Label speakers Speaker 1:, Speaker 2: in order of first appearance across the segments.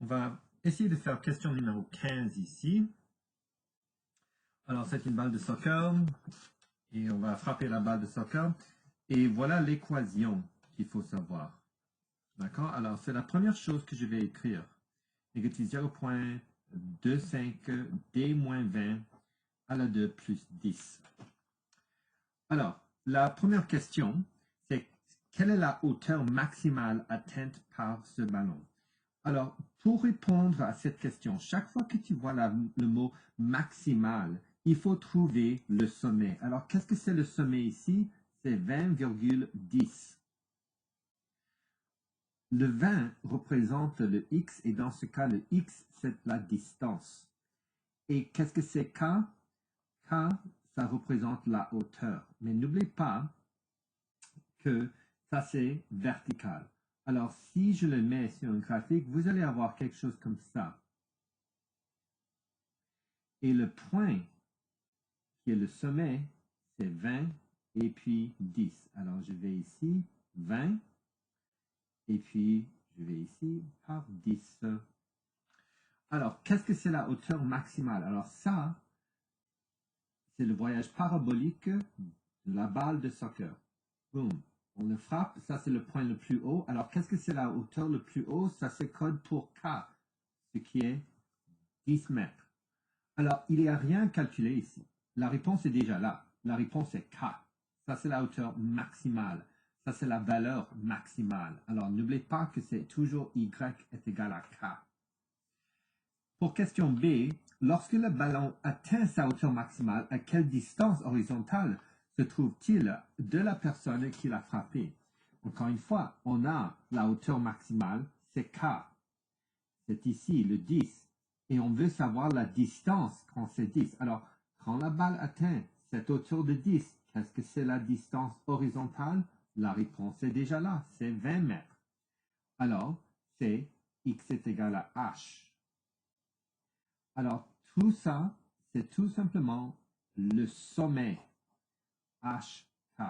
Speaker 1: On va essayer de faire question numéro 15 ici. Alors, c'est une balle de soccer et on va frapper la balle de soccer. Et voilà l'équation qu'il faut savoir. D'accord? Alors, c'est la première chose que je vais écrire. Négatif 0.25 d-20 à la 2 plus 10. Alors, la première question, c'est quelle est la hauteur maximale atteinte par ce ballon? Alors, pour répondre à cette question, chaque fois que tu vois le mot maximal, il faut trouver le sommet. Alors, qu'est-ce que c'est le sommet ici? C'est 20,10. Le 20 représente le x et dans ce cas, le x, c'est la distance. Et qu'est-ce que c'est k? K, ça représente la hauteur. Mais n'oubliez pas que ça, c'est vertical. Alors, si je le mets sur un graphique, vous allez avoir quelque chose comme ça. Et le point qui est le sommet, c'est 20 et puis 10. Alors, je vais ici, 20, et puis je vais ici par 10. Alors, qu'est-ce que c'est la hauteur maximale? Alors, ça, c'est le voyage parabolique de la balle de soccer. Boum. On le frappe, ça c'est le point le plus haut. Alors, qu'est-ce que c'est la hauteur le plus haut? Ça se code pour K, ce qui est 10 mètres. Alors, il n'y a rien calculé ici. La réponse est déjà là. La réponse est K. Ça, c'est la hauteur maximale. Ça, c'est la valeur maximale. Alors, n'oubliez pas que c'est toujours Y est égal à K. Pour question B, lorsque le ballon atteint sa hauteur maximale, à quelle distance horizontale se trouve-t-il de la personne qui l'a frappé? Encore une fois, on a la hauteur maximale, c'est K. C'est ici le 10. Et on veut savoir la distance quand c'est 10. Alors, quand la balle atteint cette hauteur de 10, qu'est-ce que c'est la distance horizontale? La réponse est déjà là, c'est 20 mètres. Alors, c'est x est égal à h. Alors, tout ça, c'est tout simplement le sommet HK.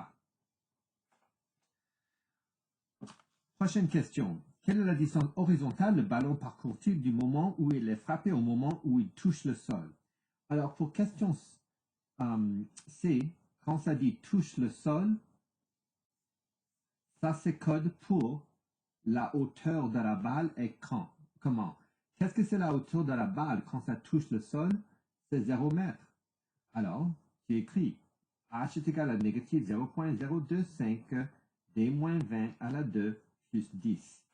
Speaker 1: Prochaine question. Quelle est la distance horizontale le ballon parcourt-il du moment où il est frappé au moment où il touche le sol? Alors, pour question C, quand ça dit touche le sol, ça c'est code pour la hauteur de la balle et quand. Comment? Qu'est-ce que c'est la hauteur de la balle quand ça touche le sol? C'est 0 mètre. Alors, tu écris h est égal à négatif 0.025 d-20 à la 2 plus 10.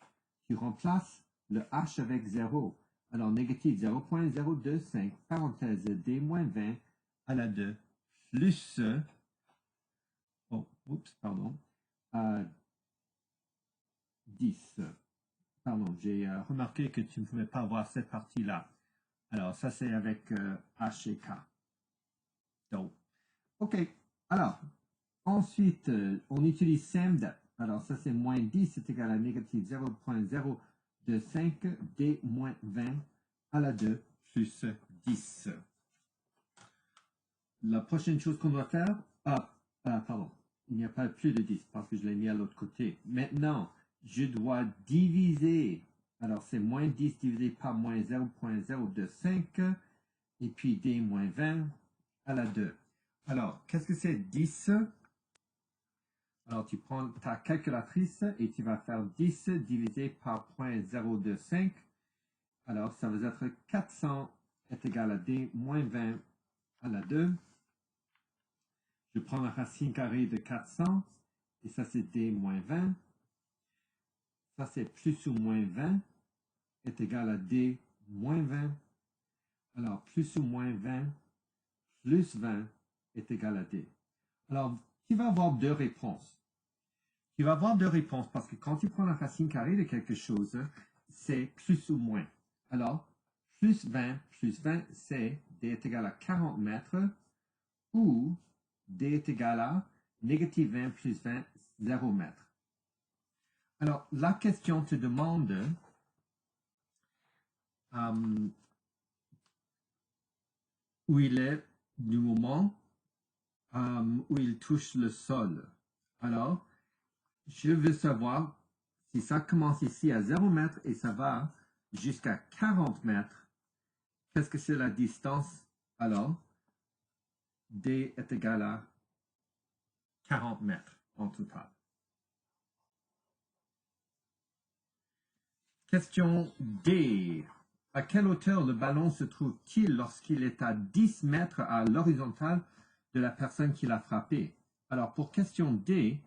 Speaker 1: Tu remplaces le h avec 0. Alors, négatif 0.025 parenthèse d-20 à la 2 plus, pardon, 10. Pardon, j'ai remarqué que tu ne pouvais pas voir cette partie-là. Alors, ça c'est avec h et k. Donc, OK. Alors, ensuite, on utilise SAMD. Alors, ça, c'est moins 10, c'est égal à négatif 0.025 d-20 à la 2 plus 10. La prochaine chose qu'on doit faire, pardon, il n'y a pas plus de 10 parce que je l'ai mis à l'autre côté. Maintenant, je dois diviser. Alors, c'est moins 10 divisé par moins 0.025 et puis d-20 à la 2. Alors, qu'est-ce que c'est 10? Alors, tu prends ta calculatrice et tu vas faire 10 divisé par 0.025. Alors, ça va être 400 est égal à d-20 à la 2. Je prends la racine carrée de 400 et ça c'est d-20. Ça c'est plus ou moins 20 est égal à d-20. Alors, plus ou moins 20 plus 20 est égal à d. Alors, tu vas avoir deux réponses. Tu vas avoir deux réponses parce que quand tu prends la racine carrée de quelque chose, c'est plus ou moins. Alors, plus 20, c'est d est égal à 40 mètres ou d est égal à négatif 20 plus 20, 0 mètres. Alors, la question te demande où il est du moment où il touche le sol. Alors, je veux savoir si ça commence ici à 0 mètre et ça va jusqu'à 40 mètres, qu'est-ce que c'est la distance? Alors, D est égal à 40 mètres en total. Question D. À quelle hauteur le ballon se trouve-t-il lorsqu'il est à 10 mètres à l'horizontale de la personne qui l'a frappé? Alors, pour question D,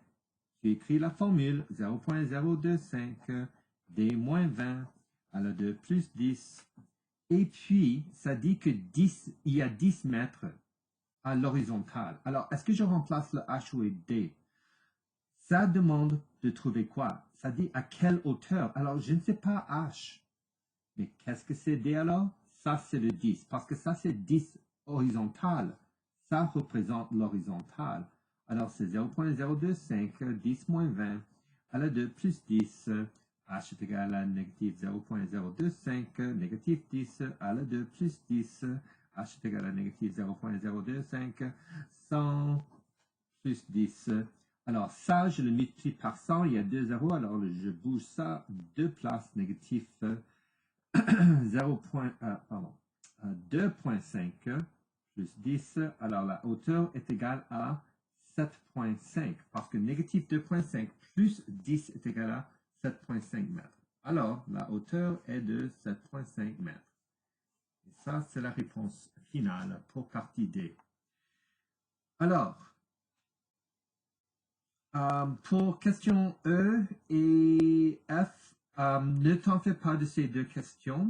Speaker 1: j'ai écrit la formule 0.025 D-20 à la 2 plus 10. Et puis, ça dit que il y a 10 mètres à l'horizontale. Alors, est-ce que je remplace le H ou le D? Ça demande de trouver quoi? Ça dit à quelle hauteur? Alors, je ne sais pas H. Mais qu'est-ce que c'est D alors? Ça, c'est le 10. Parce que ça, c'est 10 horizontal. Ça représente l'horizontale. Alors, c'est 0.025, 10 moins 20, à la 2 plus 10. H est égal à négatif 0.025, négatif 10, à la 2 plus 10. H est égal à négatif 0.025, 100 plus 10. Alors, ça, je le multiplie par 100, il y a 2 zéros, alors je bouge ça 2 places, négatif 2.5 plus 10, alors la hauteur est égale à 7.5, parce que négatif 2.5 plus 10 est égal à 7.5 mètres. Alors, la hauteur est de 7.5 mètres. Et ça, c'est la réponse finale pour partie D. Alors, pour question E et F, ne t'en fais pas de ces deux questions.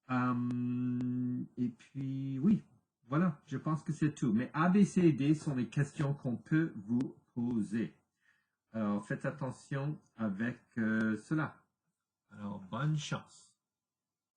Speaker 1: Et puis, oui, voilà, je pense que c'est tout. Mais A, B, C et D sont les questions qu'on peut vous poser. Alors, faites attention avec cela. Alors, bonne chance.